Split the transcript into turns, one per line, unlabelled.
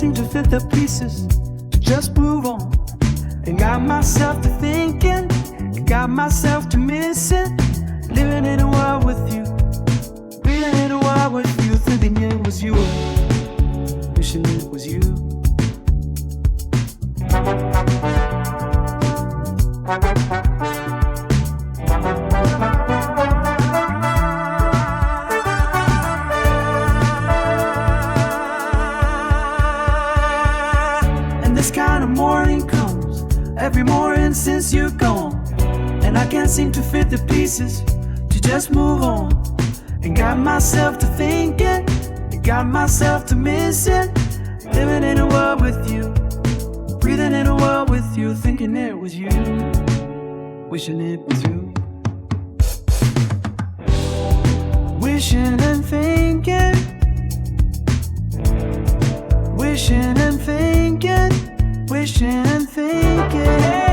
seem to fit the pieces to just move on. And got myself to thinking, got myself to missing, living in a world with you, breathing in a world with you, thinking it was you, wishing it was you. And this kind of morning comes every morning since you're gone, and I can't seem to fit the pieces to just move on. And got myself to thinking, got myself to missing, living in a world with you, breathing in a world with you, thinking it was you, wishing it was you. Wishing and thinking, wishing and thinking, wishing and thinking.